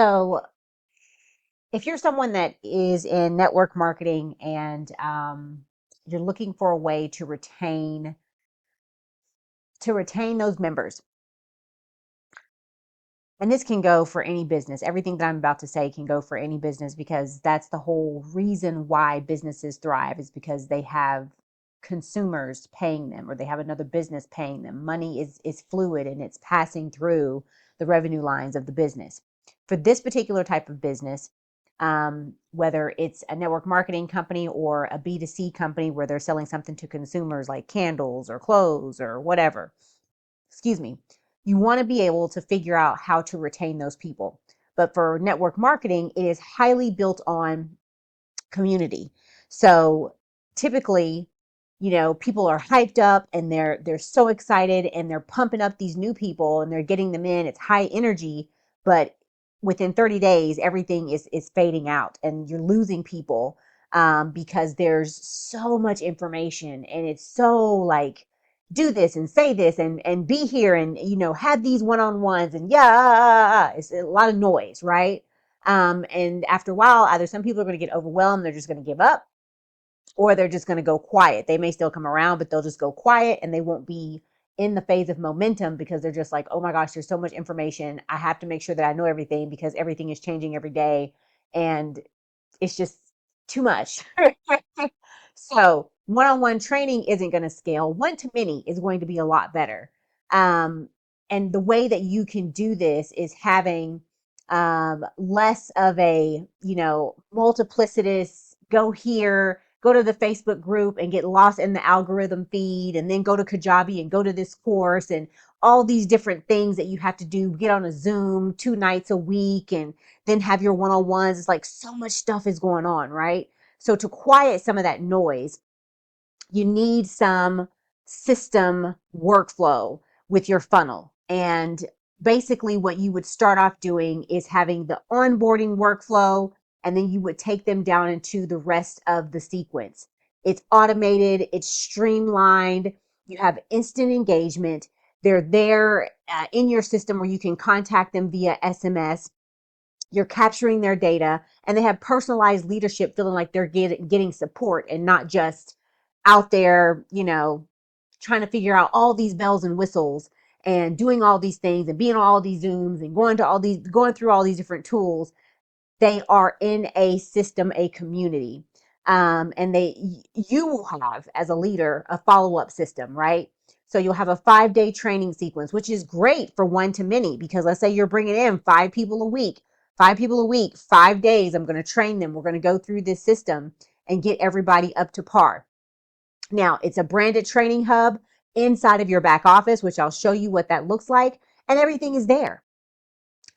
So if you're someone that is in network marketing and you're looking for a way to retain those members, and this can go for any business. Everything that I'm about to say can go for any business, because that's the whole reason why businesses thrive, is because they have consumers paying them, or they have another business paying them. Money is fluid, and it's passing through the revenue lines of the business. For this particular type of business, whether it's a network marketing company or a B2C company where they're selling something to consumers like candles or clothes or whatever, excuse me, you want to be able to figure out how to retain those people. But for network marketing, it is highly built on community. So typically, people are hyped up and they're so excited and they're pumping up these new people and they're getting them in. It's high energy, but within 30 days, everything is fading out and you're losing people, because there's so much information and it's so like, do this and say this and be here and have these one-on-ones and yeah, it's a lot of noise, right? And after a while, either some people are going to get overwhelmed, they're just going to give up, or they're just going to go quiet. They may still come around, but they'll just go quiet and they won't be in the phase of momentum, because they're just like, oh my gosh, there's so much information. I have to make sure that I know everything because everything is changing every day. And it's just too much. So one-on-one training isn't going to scale. One-to-many is going to be a lot better. Um, and the way that you can do this is having less of a, multiplicitous go here, go to the Facebook group and get lost in the algorithm feed, and then go to Kajabi and go to this course and all these different things that you have to do, get on a Zoom 2 nights a week and then have your one-on-ones. It's like so much stuff is going on, right? So to quiet some of that noise, you need some system workflow with your funnel. And basically, what you would start off doing is having the onboarding workflow, and then you would take them down into the rest of the sequence. It's automated, it's streamlined, you have instant engagement. They're there in your system where you can contact them via SMS. You're capturing their data, and they have personalized leadership, feeling like they're getting support and not just out there, trying to figure out all these bells and whistles and doing all these things and being on all these Zooms and going through all these different tools. They are in a system, a community. And you will have, as a leader, a follow-up system, right? So you'll have a 5-day training sequence, which is great for one-to-many, because let's say you're bringing in 5 people a week, 5 days. I'm going to train them. We're going to go through this system and get everybody up to par. Now, it's a branded training hub inside of your back office, which I'll show you what that looks like, and everything is there.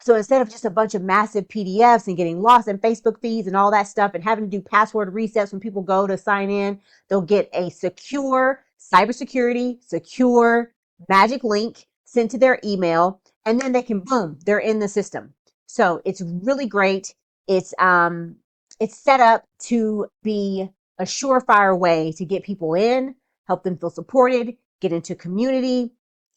So instead of just a bunch of massive PDFs and getting lost in Facebook feeds and all that stuff and having to do password resets when people go to sign in, they'll get a secure, cybersecurity, secure magic link sent to their email, and then they can, boom, they're in the system. So it's really great. It's set up to be a surefire way to get people in, help them feel supported, get into community,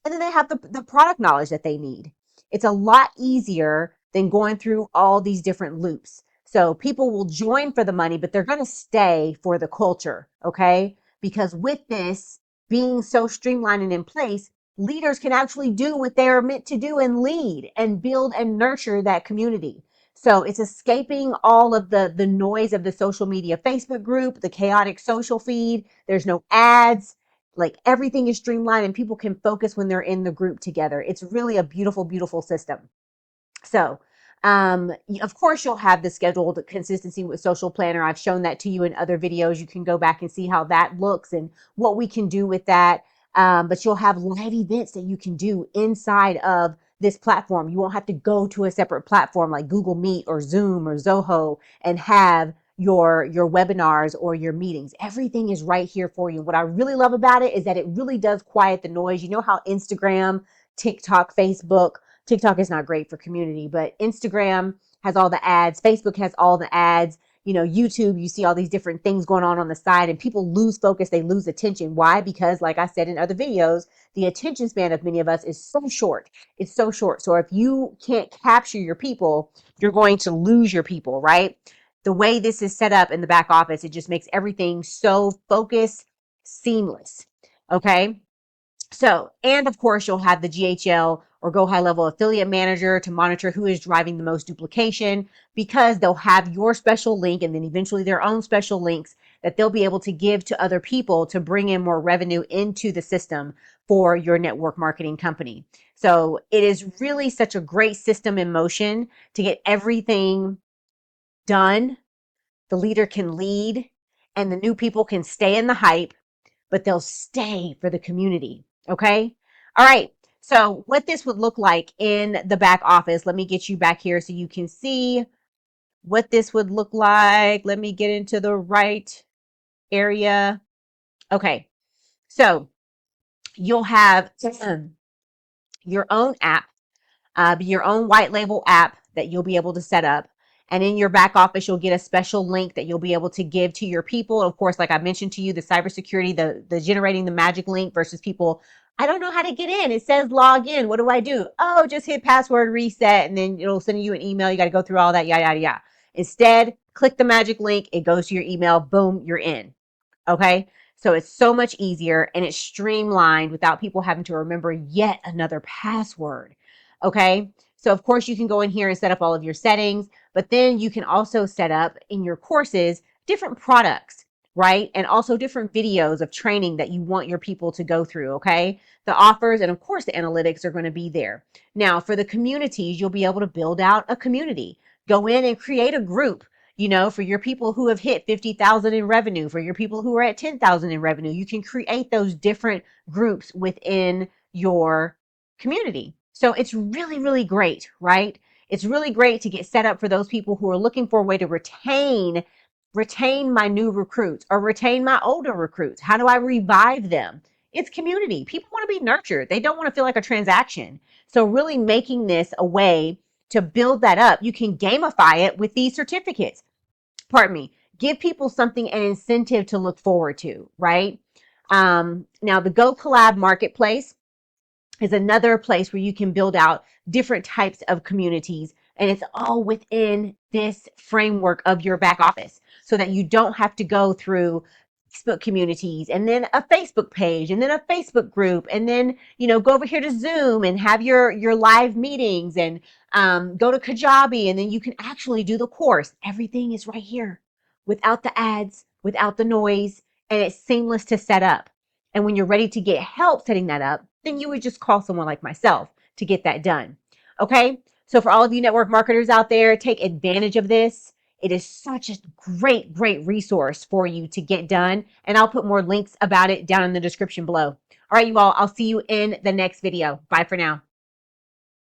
and then they have the product knowledge that they need. It's a lot easier than going through all these different loops. So people will join for the money, but they're going to stay for the culture, okay? Because with this being so streamlined and in place, leaders can actually do what they're meant to do and lead and build and nurture that community. So it's escaping all of the noise of the social media Facebook group, the chaotic social feed. There's no ads. Like everything is streamlined and people can focus when they're in the group together. It's really a beautiful, beautiful system. So, of course, you'll have the scheduled consistency with Social Planner. I've shown that to you in other videos. You can go back and see how that looks and what we can do with that. But you'll have live events that you can do inside of this platform. You won't have to go to a separate platform like Google Meet or Zoom or Zoho and have your webinars or your meetings. Everything is right here for you. What I really love about it is that it really does quiet the noise. You know how Instagram, TikTok, Facebook, TikTok is not great for community, but Instagram has all the ads. Facebook has all the ads. YouTube, you see all these different things going on the side, and people lose focus. They lose attention. Why? Because like I said in other videos, the attention span of many of us is so short. It's so short. So if you can't capture your people, you're going to lose your people, right? The way this is set up in the back office, it just makes everything so focused, seamless. Okay. So, and of course, you'll have the GHL or Go High Level Affiliate Manager to monitor who is driving the most duplication, because they'll have your special link and then eventually their own special links that they'll be able to give to other people to bring in more revenue into the system for your network marketing company. So it is really such a great system in motion to get everything done. The leader can lead and the new people can stay in the hype, but they'll stay for the community. Okay. All right. So what this would look like in the back office, let me get you back here so you can see what this would look like. Let me get into the right area. Okay. So you'll have your own app, your own white label app that you'll be able to set up. And in your back office, you'll get a special link that you'll be able to give to your people. Of course, like I mentioned to you, the cybersecurity, the generating the magic link versus people, I don't know how to get in. It says log in. What do I do? Oh, just hit password reset, and then it'll send you an email. You got to go through all that, yada, yada, yada. Instead, click the magic link. It goes to your email. Boom, you're in. Okay. So it's so much easier and it's streamlined without people having to remember yet another password. Okay. So of course you can go in here and set up all of your settings, but then you can also set up in your courses different products, right? And also different videos of training that you want your people to go through. Okay. The offers and of course the analytics are going to be there. Now for the communities, you'll be able to build out a community, go in and create a group. For your people who have hit 50,000 in revenue, for your people who are at 10,000 in revenue, you can create those different groups within your community. So it's really, really great, right? It's really great to get set up for those people who are looking for a way to retain my new recruits or retain my older recruits. How do I revive them? It's community. People want to be nurtured. They don't want to feel like a transaction. So really making this a way to build that up. You can gamify it with these certificates. Pardon me, give people something, an incentive to look forward to, right? Now the Go Collab Marketplace is another place where you can build out different types of communities, and it's all within this framework of your back office so that you don't have to go through Facebook communities and then a Facebook page and then a Facebook group and then go over here to Zoom and have your live meetings and go to Kajabi, and then you can actually do the course. Everything is right here without the ads, without the noise, and it's seamless to set up. And when you're ready to get help setting that up, then you would just call someone like myself to get that done. Okay. So for all of you network marketers out there, take advantage of this. It is such a great, great resource for you to get done. And I'll put more links about it down in the description below. All right, you all, I'll see you in the next video. Bye for now.